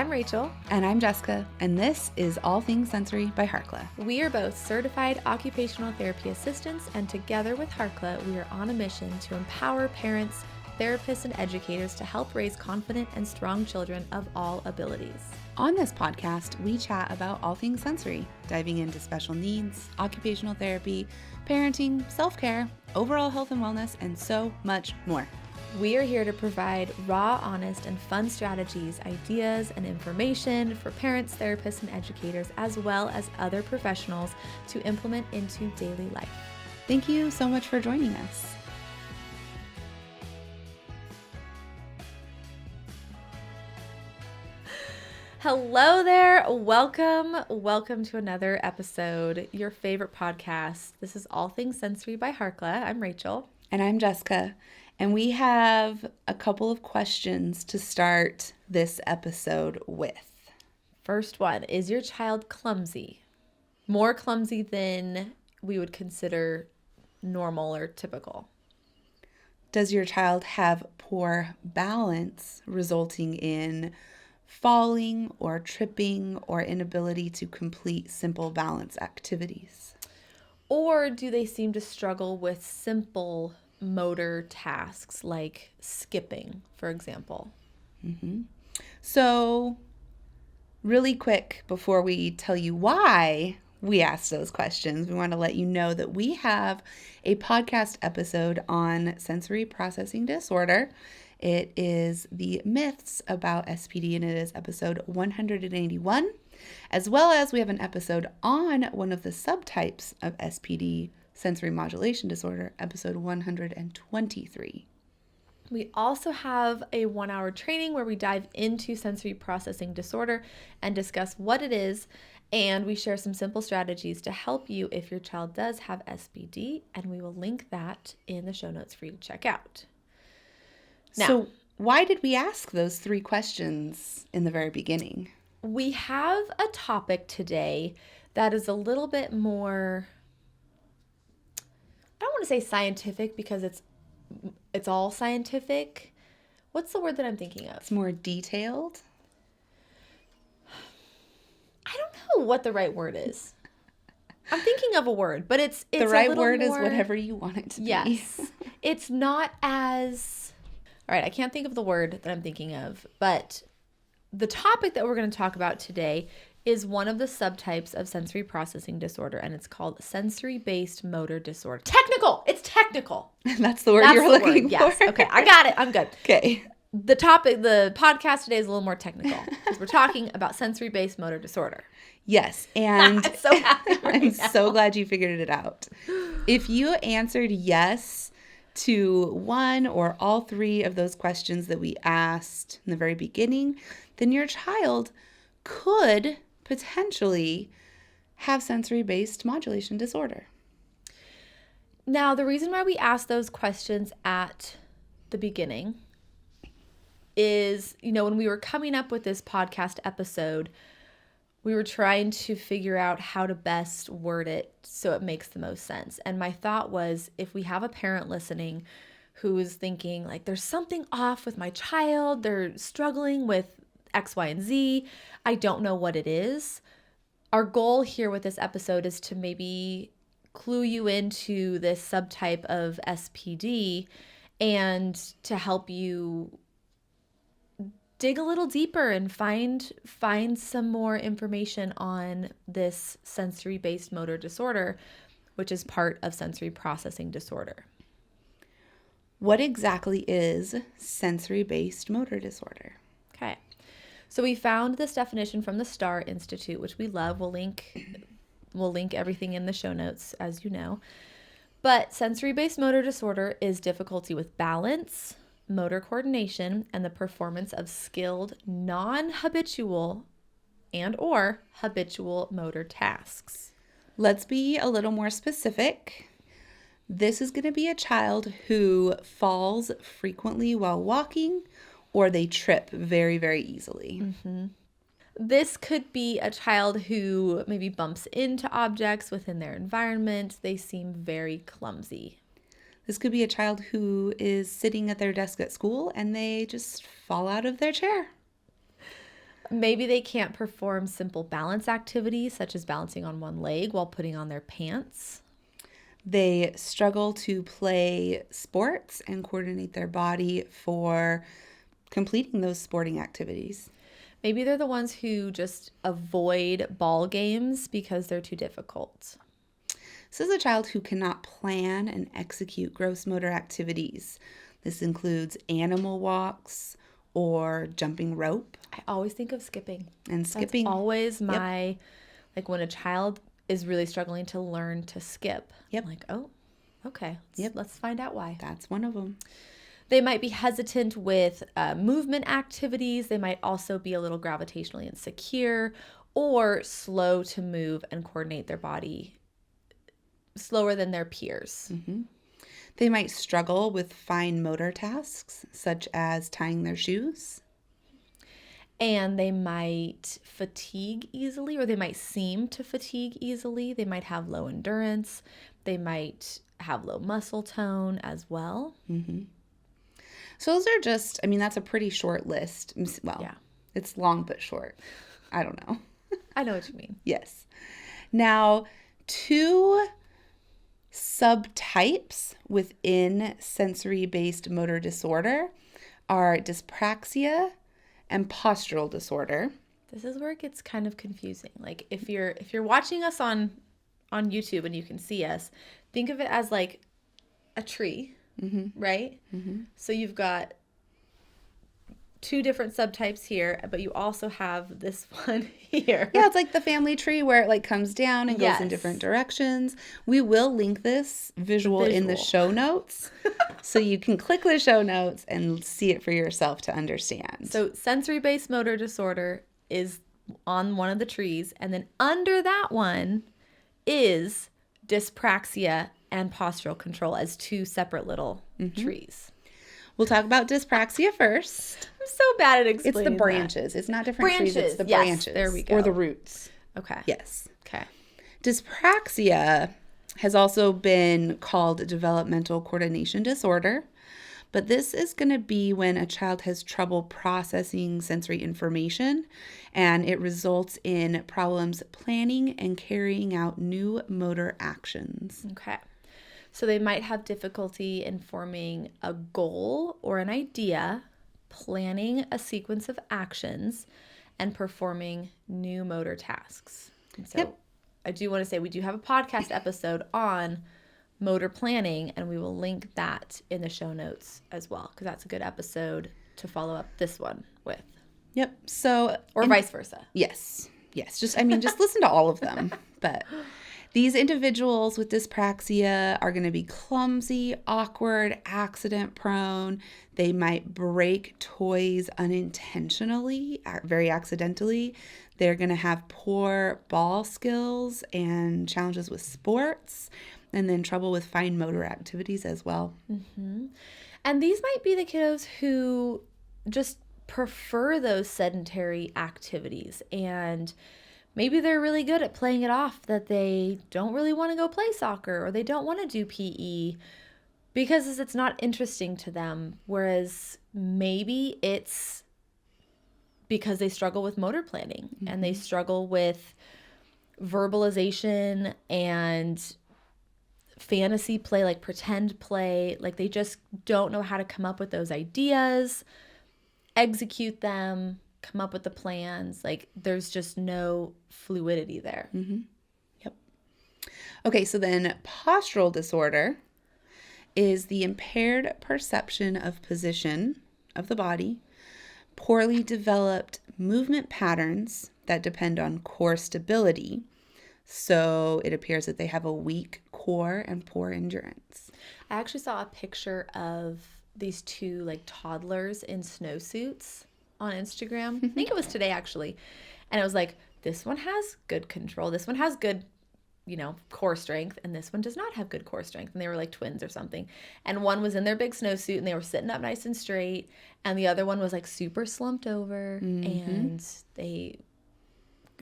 I'm Rachel. And I'm Jessica, and this is All Things Sensory by Harkla. We are both certified occupational therapy assistants, and together with Harkla, we are on a mission to empower parents, therapists, and educators to help raise confident and strong children of all abilities. On this podcast, we chat about all things sensory, diving into special needs, occupational therapy, parenting, self-care, overall health and wellness, and so much more. We are here to provide raw, honest, and fun strategies, ideas, and information for parents, therapists, and educators, as well as other professionals to implement into daily life. Thank you so much for joining us. Hello there. Welcome to another episode, your favorite podcast. This is All Things Sensory by Harkla. I'm Rachel. And I'm Jessica. And we have a couple of questions to start this episode with. First one, is your child clumsy? More clumsy than we would consider normal or typical? Does your child have poor balance, resulting in falling or tripping or inability to complete simple balance activities? Or do they seem to struggle with simple motor tasks like skipping, for example? So, really quick, before we tell you why we asked those questions, we want to let you know that we have a podcast episode on sensory processing disorder. It is the Myths About SPD, and it is episode 181, as well as we have an episode on one of the subtypes of SPD, sensory modulation disorder, episode 123. We also have a 1-hour training where we dive into sensory processing disorder and discuss what it is, and we share some simple strategies to help you if your child does have SPD, and we will link that in the show notes for you to check out. Now, so why did we ask those 3 questions in the very beginning? We have a topic today that is a little bit more, I don't want to say scientific because it's all scientific. What's the word that I'm thinking of? It's more detailed. I don't know what the right word is. I'm thinking of a word, but it's the right a word more, is whatever you want it to be. Yes. It's not as, all right, I can't think of the word that I'm thinking of, but the topic that we're going to talk about today is one of the subtypes of sensory processing disorder, and it's called sensory-based motor disorder. Technical! It's technical. That's the word you're looking for? Yes. Okay, I got it. I'm good. Okay. The podcast today is a little more technical because we're talking about sensory-based motor disorder. Yes, and I'm so happy I'm so glad you figured it out. If you answered yes to one or all 3 of those questions that we asked in the very beginning, then your child could potentially have sensory-based modulation disorder. Now, the reason why we asked those questions at the beginning is, when we were coming up with this podcast episode, we were trying to figure out how to best word it so it makes the most sense. And my thought was, if we have a parent listening who is thinking, like, there's something off with my child, they're struggling with X, Y, and Z, I don't know what it is. Our goal here with this episode is to maybe clue you into this subtype of SPD and to help you dig a little deeper and find some more information on this sensory-based motor disorder, which is part of sensory processing disorder. What exactly is sensory-based motor disorder? Okay. So we found this definition from the STAR Institute, which we love. We'll link everything in the show notes, as you know. But sensory-based motor disorder is difficulty with balance, motor coordination, and the performance of skilled, non-habitual and/or habitual motor tasks. Let's be a little more specific. This is going to be a child who falls frequently while walking, or they trip very, very easily. This could be a child who maybe bumps into objects within their environment. They seem very clumsy. This could be a child who is sitting at their desk at school and they just fall out of their chair. Maybe they can't perform simple balance activities, such as balancing on one leg while putting on their pants. They struggle to play sports and coordinate their body for completing those sporting activities. Maybe they're the ones who just avoid ball games because they're too difficult. This is a child who cannot plan and execute gross motor activities. This includes animal walks or jumping rope. I always think of skipping. And skipping. That's always my, like when a child is really struggling to learn to skip. Yep. I'm like, oh, okay. Let's find out why. That's one of them. They might be hesitant with movement activities. They might also be a little gravitationally insecure or slow to move and coordinate their body, slower than their peers. Mm-hmm. They might struggle with fine motor tasks, such as tying their shoes. And they might fatigue easily, or they might seem to fatigue easily. They might have low endurance. They might have low muscle tone as well. Mm-hmm. So those are just, that's a pretty short list. Well, yeah. It's long but short. I don't know. I know what you mean. Yes. Now, 2 subtypes within sensory-based motor disorder are dyspraxia and postural disorder. This is where it gets kind of confusing. Like if you're watching us on YouTube and you can see us, think of it as like a tree, right? Mm-hmm. So you've got 2 different subtypes here, but you also have this one here. Yeah, it's like the family tree where it like comes down and goes in different directions. We will link this visual in the show notes. So you can click the show notes and see it for yourself to understand. So sensory-based motor disorder is on one of the trees, and then under that one is dyspraxia and postural control as 2 separate little trees. We'll talk about dyspraxia first. I'm so bad at explaining It's the branches. It's not different branches. trees. It's the Yes, branches. there we go. Or the roots. Okay. Yes. Okay. Dyspraxia has also been called developmental coordination disorder, but this is going to be when a child has trouble processing sensory information, and it results in problems planning and carrying out new motor actions. Okay. So they might have difficulty in forming a goal or an idea, planning a sequence of actions, and performing new motor tasks. And so I do want to say we do have a podcast episode on motor planning, and we will link that in the show notes as well, because that's a good episode to follow up this one with. Yep. So, or vice versa. Yes. Just listen to all of them. But these individuals with dyspraxia are going to be clumsy, awkward, accident prone. They might break toys unintentionally, very accidentally. They're going to have poor ball skills and challenges with sports, and then trouble with fine motor activities as well. Mm-hmm. And these might be the kiddos who just prefer those sedentary activities, and maybe they're really good at playing it off that they don't really want to go play soccer or they don't want to do PE because it's not interesting to them, whereas maybe it's because they struggle with motor planning and they struggle with verbalization and fantasy play, like pretend play. Like they just don't know how to come up with those ideas, execute them, come up with the plans. Like there's just no fluidity there. Mm-hmm. Yep. Okay, so then postural disorder is the impaired perception of position of the body, poorly developed movement patterns that depend on core stability. So it appears that they have a weak core and poor endurance. I actually saw a picture of these 2 like toddlers in snowsuits on Instagram. I think it was today actually. And it was like, this one has good control. This one has good, core strength. And this one does not have good core strength. And they were like twins or something. And one was in their big snowsuit and they were sitting up nice and straight. And the other one was like super slumped over and they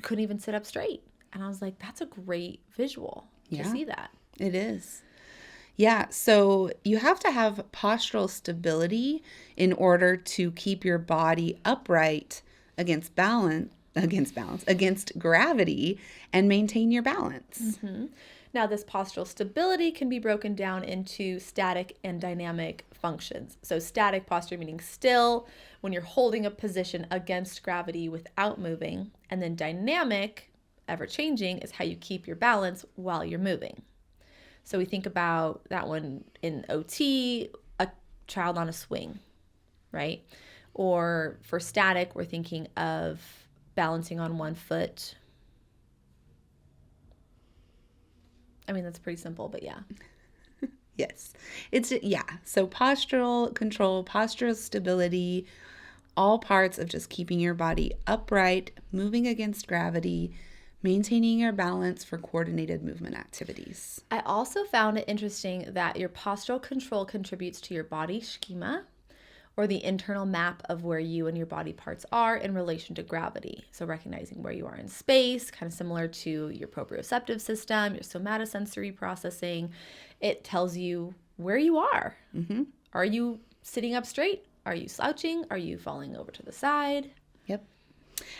couldn't even sit up straight. And I was like, that's a great visual to see that. It is. Yeah, so you have to have postural stability in order to keep your body upright against gravity and maintain your balance. Now, this postural stability can be broken down into static and dynamic functions. So static posture meaning still, when you're holding a position against gravity without moving. And then dynamic, ever changing, is how you keep your balance while you're moving. So we think about that one in OT, a child on a swing, right? Or for static, we're thinking of balancing on one foot. I mean, that's pretty simple, but yeah. Yes. So postural control, postural stability, all parts of just keeping your body upright, moving against gravity, maintaining your balance for coordinated movement activities. I also found it interesting that your postural control contributes to your body schema, or the internal map of where you and your body parts are in relation to gravity. So recognizing where you are in space, kind of similar to your proprioceptive system, your somatosensory processing. It tells you where you are. Are you sitting up straight? Are you slouching? Are you falling over to the side? Yep.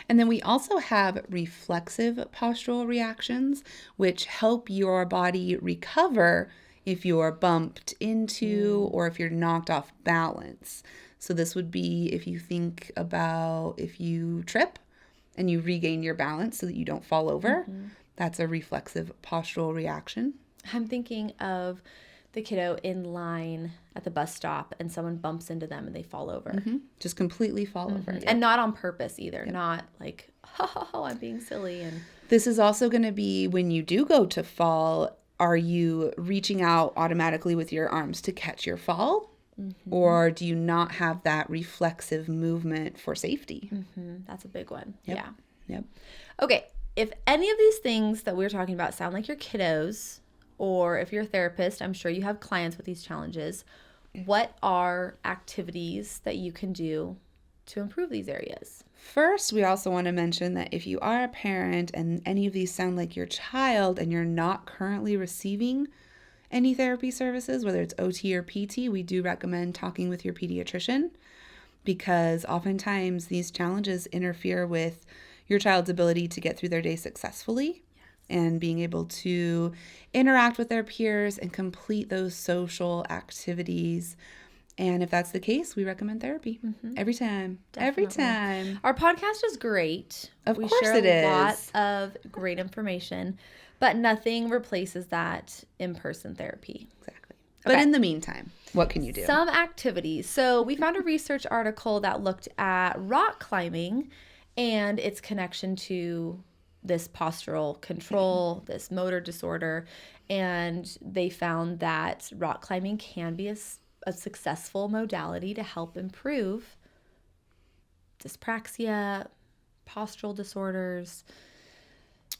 And then we also have reflexive postural reactions, which help your body recover if you're bumped into or if you're knocked off balance. So this would be if you think about if you trip and you regain your balance so that you don't fall over. That's a reflexive postural reaction. I'm thinking of the kiddo in line at the bus stop and someone bumps into them and they fall over. Just completely fall over. Yep. And not on purpose either. Yep. Not like, oh, I'm being silly. And this is also going to be when you do go to fall, are you reaching out automatically with your arms to catch your fall? Or do you not have that reflexive movement for safety? That's a big one. Yep. Yeah. Yep. Okay. If any of these things that we're talking about sound like your kiddos, or if you're a therapist, I'm sure you have clients with these challenges, what are activities that you can do to improve these areas? First, we also want to mention that if you are a parent and any of these sound like your child and you're not currently receiving any therapy services, whether it's OT or PT, we do recommend talking with your pediatrician because oftentimes these challenges interfere with your child's ability to get through their day successfully and being able to interact with their peers and complete those social activities. And if that's the case, we recommend therapy every time. Definitely. Every time. Our podcast is great. Of we course share it is. a lot of great information, but nothing replaces that in-person therapy. Exactly. But Okay. in the meantime, what can you do? Some activities. So we found a research article that looked at rock climbing and its connection to this postural control, this motor disorder. And they found that rock climbing can be a successful modality to help improve dyspraxia, postural disorders.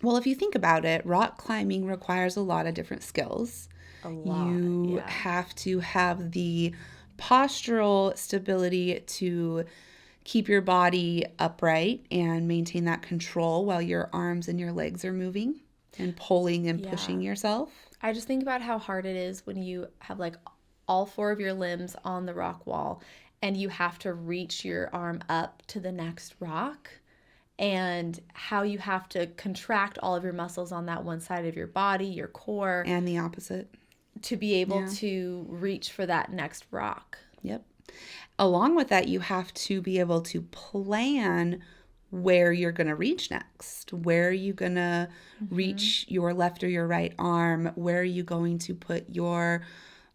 Well, if you think about it, rock climbing requires a lot of different skills. A lot. You have to have the postural stability to keep your body upright and maintain that control while your arms and your legs are moving and pulling and pushing yourself. I just think about how hard it is when you have like all four of your limbs on the rock wall and you have to reach your arm up to the next rock, and how you have to contract all of your muscles on that one side of your body, your core, And the opposite. to be able to reach for that next rock. Yep. Along with that, you have to be able to plan where you're going to reach next. Where are you going to reach your left or your right arm? Where are you going to put your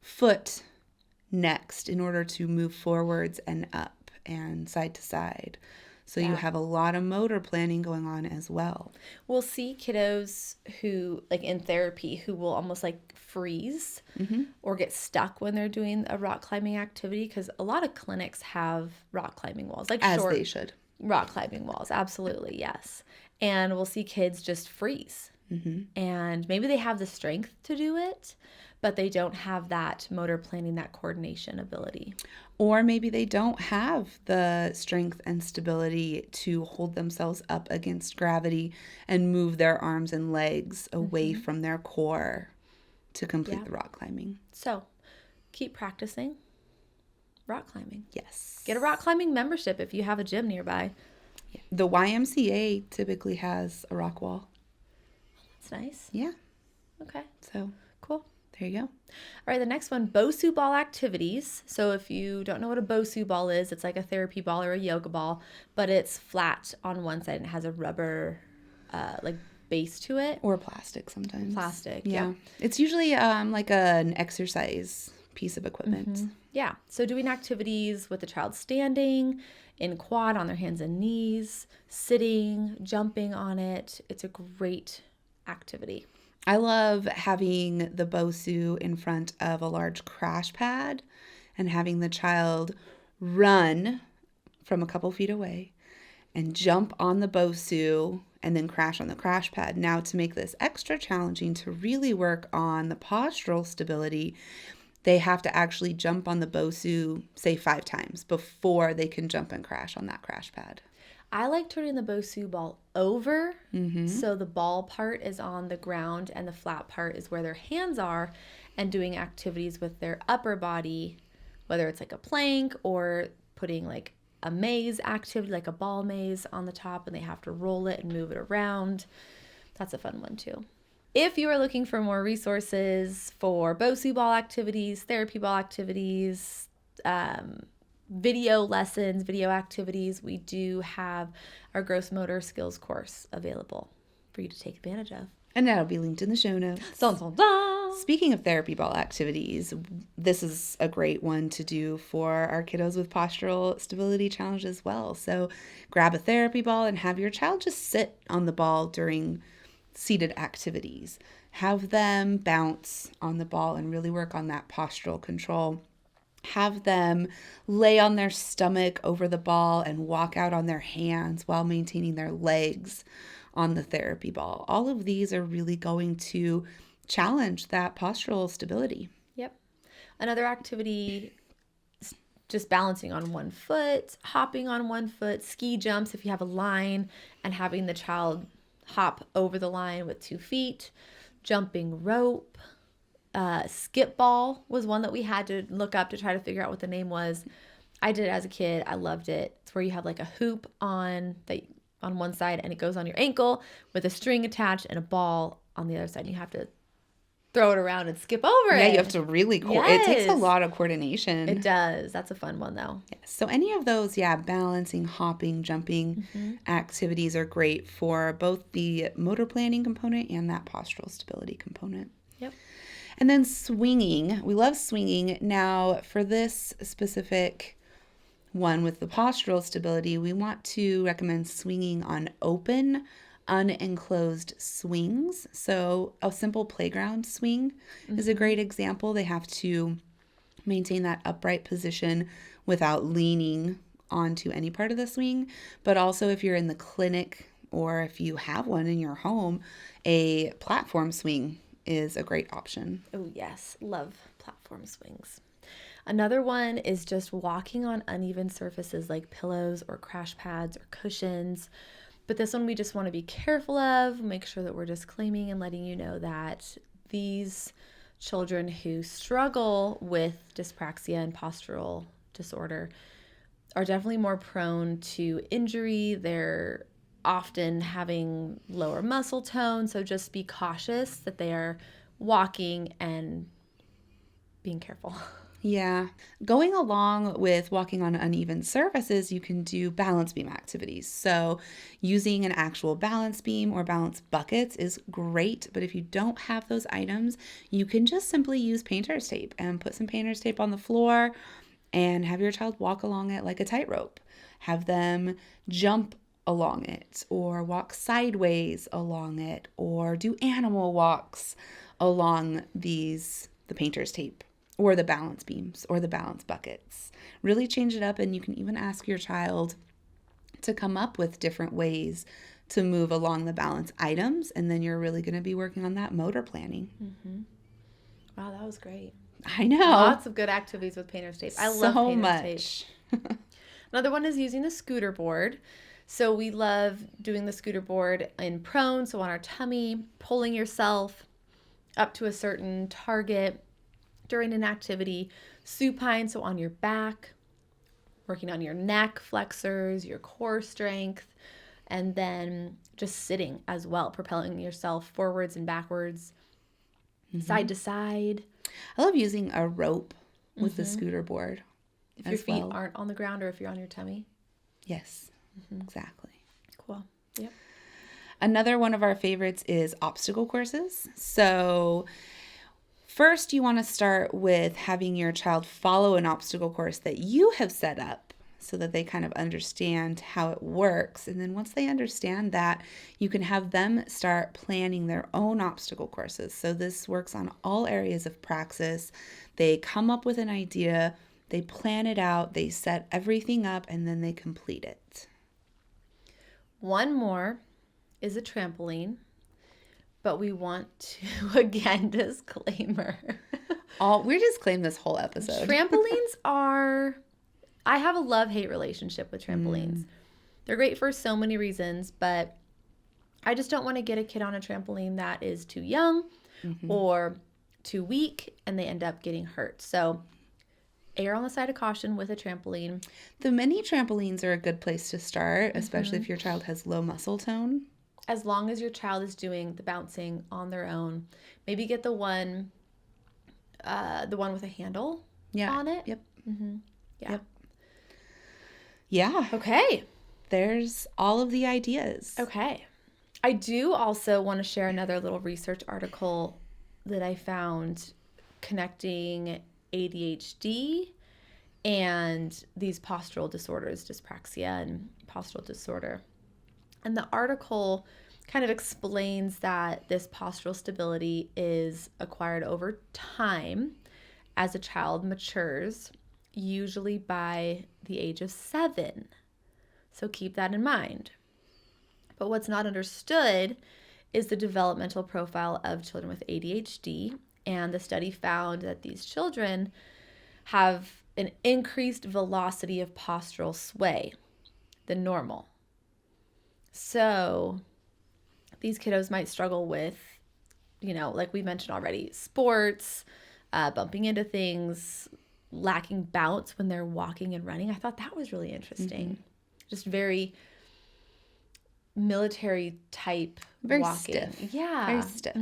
foot next in order to move forwards and up and side to side? So you have a lot of motor planning going on as well. We'll see kiddos who, like in therapy, who will almost like freeze or get stuck when they're doing a rock climbing activity, because a lot of clinics have rock climbing walls, like As short they should. rock climbing walls. Absolutely, yes. And we'll see kids just freeze. And maybe they have the strength to do it, but they don't have that motor planning, that coordination ability. Or maybe they don't have the strength and stability to hold themselves up against gravity and move their arms and legs away from their core to complete the rock climbing. So keep practicing rock climbing. Yes. Get a rock climbing membership if you have a gym nearby. The YMCA typically has a rock wall. That's nice. Yeah. Okay. So Cool. there you go. All right, the next one, Bosu ball activities. So if you don't know what a Bosu ball is, it's like a therapy ball or a yoga ball, but it's flat on one side and it has a rubber like base to it. Or plastic sometimes. Plastic, Yeah. yep. It's usually like an exercise piece of equipment. Yeah. So doing activities with the child standing, in quad on their hands and knees, sitting, jumping on it. It's a great activity. I love having the Bosu in front of a large crash pad and having the child run from a couple feet away and jump on the Bosu and then crash on the crash pad. Now, to make this extra challenging, to really work on the postural stability, they have to actually jump on the Bosu, say 5 times before they can jump and crash on that crash pad. I like turning the Bosu ball over so the ball part is on the ground and the flat part is where their hands are, and doing activities with their upper body, whether it's like a plank or putting like a maze activity, like a ball maze on the top, and they have to roll it and move it around. That's a fun one too. If you are looking for more resources for Bosu ball activities, therapy ball activities, video lessons, video activities, we do have our gross motor skills course available for you to take advantage of. And that'll be linked in the show notes. Dun, dun, dun. Speaking of therapy ball activities, this is a great one to do for our kiddos with postural stability challenge as well. So grab a therapy ball and have your child just sit on the ball during seated activities. Have them bounce on the ball and really work on that postural control. Have them lay on their stomach over the ball and walk out on their hands while maintaining their legs on the therapy ball. All of these are really going to challenge that postural stability. Yep. Another activity, just balancing on one foot, hopping on one foot, ski jumps if you have a line, and having the child hop over the line with 2 feet, jumping rope. Skip ball was one that we had to look up to try to figure out what the name was. I did it as a kid. I loved it. It's where you have like a hoop on one side and it goes on your ankle with a string attached and a ball on the other side. And you have to throw it around and skip over it. Yeah, you have to really it takes a lot of coordination. It does. That's a fun one though. Yes. So any of those, balancing, hopping, jumping activities are great for both the motor planning component and that postural stability component. Yep. And then swinging. We love swinging. Now, for this specific one with the postural stability, we want to recommend swinging on open, unenclosed swings. So a simple playground swing is a great example. They have to maintain that upright position without leaning onto any part of the swing. But also if you're in the clinic or if you have one in your home, a platform swing is a great option. Oh, yes. Love platform swings. Another one is just walking on uneven surfaces like pillows or crash pads or cushions. But this one we just want to be careful of, make sure that we're disclaiming and letting you know that these children who struggle with dyspraxia and postural disorder are definitely more prone to injury. They're often having lower muscle tone, so just be cautious that they are walking and being careful. Yeah. Going along with walking on uneven surfaces, you can do balance beam activities. So using an actual balance beam or balance buckets is great, but if you don't have those items, you can just simply use painter's tape and put some painter's tape on the floor and have your child walk along it like a tightrope. Have them jump along it or walk sideways along it or do animal walks along the painter's tape or the balance beams or the balance buckets. Really change it up, and you can even ask your child to come up with different ways to move along the balance items, and then you're really going to be working on that motor planning. Wow, that was great. I know. Lots of good activities with painter's tape. I love so painter's much. tape. Another one is using the scooter board. So we love doing the scooter board in prone, so on our tummy, pulling yourself up to a certain target during an activity. Supine, so on your back. working on your neck flexors, your core strength, and then just sitting as well, propelling yourself forwards and backwards, side to side. I love using a rope with the scooter board. If your feet aren't on the ground or if you're on your tummy. Yes, exactly. Cool. Yep. Another one of our favorites is obstacle courses. So first, you want to start with having your child follow an obstacle course that you have set up so that they kind of understand how it works. And then once they understand that, you can have them start planning their own obstacle courses. So this works on all areas of praxis. They come up with an idea, they plan it out, they set everything up, and then they complete it. One more is a trampoline, but we want to, again, disclaimer. We just claimed this whole episode. Trampolines are, I have a love-hate relationship with trampolines. They're great for so many reasons, but I just don't want to get a kid on a trampoline that is too young or too weak and they end up getting hurt. So err on the side of caution with a trampoline. The mini trampolines are a good place to start, especially if your child has low muscle tone. As long as your child is doing the bouncing on their own. Maybe get the one with a handle on it. Yep. Yeah. Yep. Yeah. Okay. There's all of the ideas. Okay. I do also want to share another little research article that I found connecting ADHD and these postural disorders, dyspraxia and postural disorder. And the article kind of explains that this postural stability is acquired over time as a child matures, usually by the age of 7. So keep that in mind. But what's not understood is the developmental profile of children with ADHD. And the study found that these children have an increased velocity of postural sway than normal. So these kiddos might struggle with, like we mentioned already, sports, bumping into things, lacking bounce when they're walking and running. I thought that was really interesting. Just very military type very walking. Stiff. Yeah. Very stiff.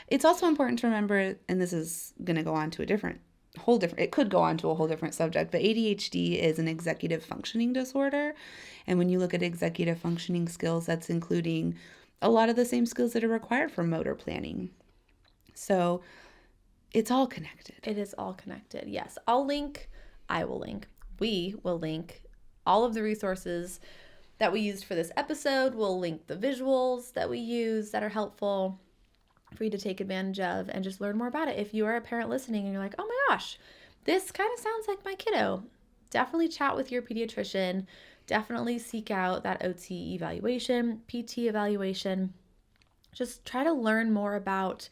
It's also important to remember, and this is going to go on to it could go on to a whole different subject, but ADHD is an executive functioning disorder. And when you look at executive functioning skills, that's including a lot of the same skills that are required for motor planning. So it's all connected. It is all connected. Yes. I will link, we will link all of the resources that we used for this episode. We'll link the visuals that we use that are helpful for you to take advantage of and just learn more about it. If you are a parent listening and you're like, oh my gosh, this kind of sounds like my kiddo, definitely chat with your pediatrician. Definitely seek out that OT evaluation, PT evaluation. Just try to learn more about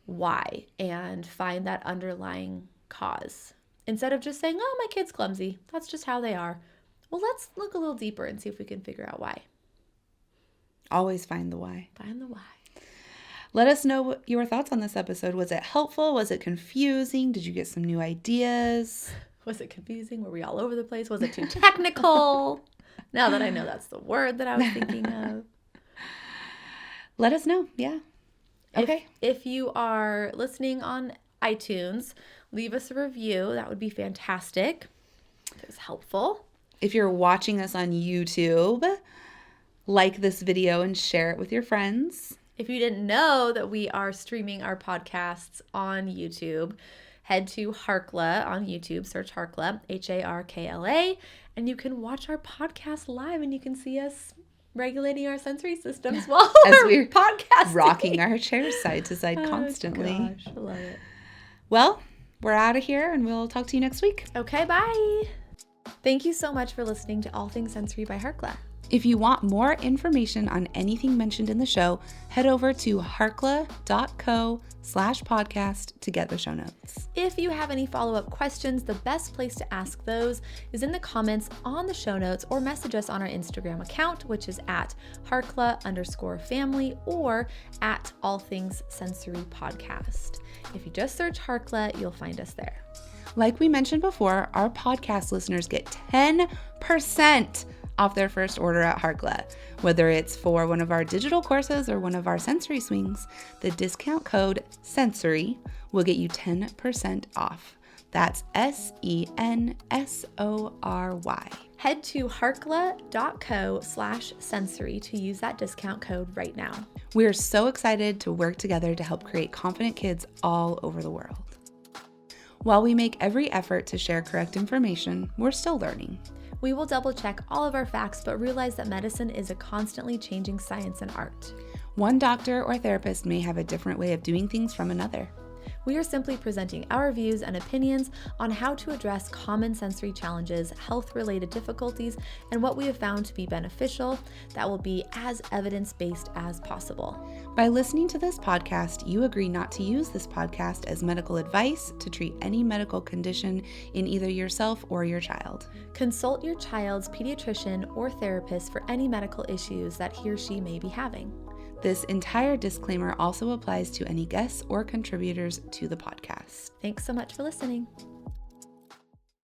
why and find that underlying cause. Instead of just saying, oh, my kid's clumsy. That's just how they are. Well, let's look a little deeper and see if we can figure out why. Always find the why. Find the why. Let us know your thoughts on this episode. Was it helpful? Was it confusing? Did you get some new ideas? Was it confusing? Were we all over the place? Was it too technical? Now that I know that's the word that I was thinking of. Let us know. Yeah. Okay. If you are listening on iTunes, leave us a review. That would be fantastic. It was helpful. If you're watching us on YouTube, like this video and share it with your friends. If you didn't know that we are streaming our podcasts on YouTube, head to Harkla on YouTube, search Harkla, Harkla, and you can watch our podcast live and you can see us regulating our sensory systems while we're podcasting. Rocking our chairs side to side constantly. Oh gosh, I love it. Well, we're out of here and we'll talk to you next week. Okay, bye. Thank you so much for listening to All Things Sensory by Harkla. If you want more information on anything mentioned in the show, head over to harkla.co/podcast to get the show notes. If you have any follow-up questions, the best place to ask those is in the comments on the show notes or message us on our Instagram account, which is at Harkla_family or at All Things Sensory Podcast. If you just search Harkla, you'll find us there. Like we mentioned before, our podcast listeners get 10% off their first order at Harkla. Whether it's for one of our digital courses or one of our sensory swings, the discount code SENSORY will get you 10% off. That's SENSORY. Head to harkla.co/sensory to use that discount code right now. We are so excited to work together to help create confident kids all over the world. While we make every effort to share correct information, we're still learning. We will double check all of our facts, but realize that medicine is a constantly changing science and art. One doctor or therapist may have a different way of doing things from another. We are simply presenting our views and opinions on how to address common sensory challenges, health-related difficulties, and what we have found to be beneficial that will be as evidence-based as possible. By listening to this podcast, you agree not to use this podcast as medical advice to treat any medical condition in either yourself or your child. Consult your child's pediatrician or therapist for any medical issues that he or she may be having. This entire disclaimer also applies to any guests or contributors to the podcast. Thanks so much for listening.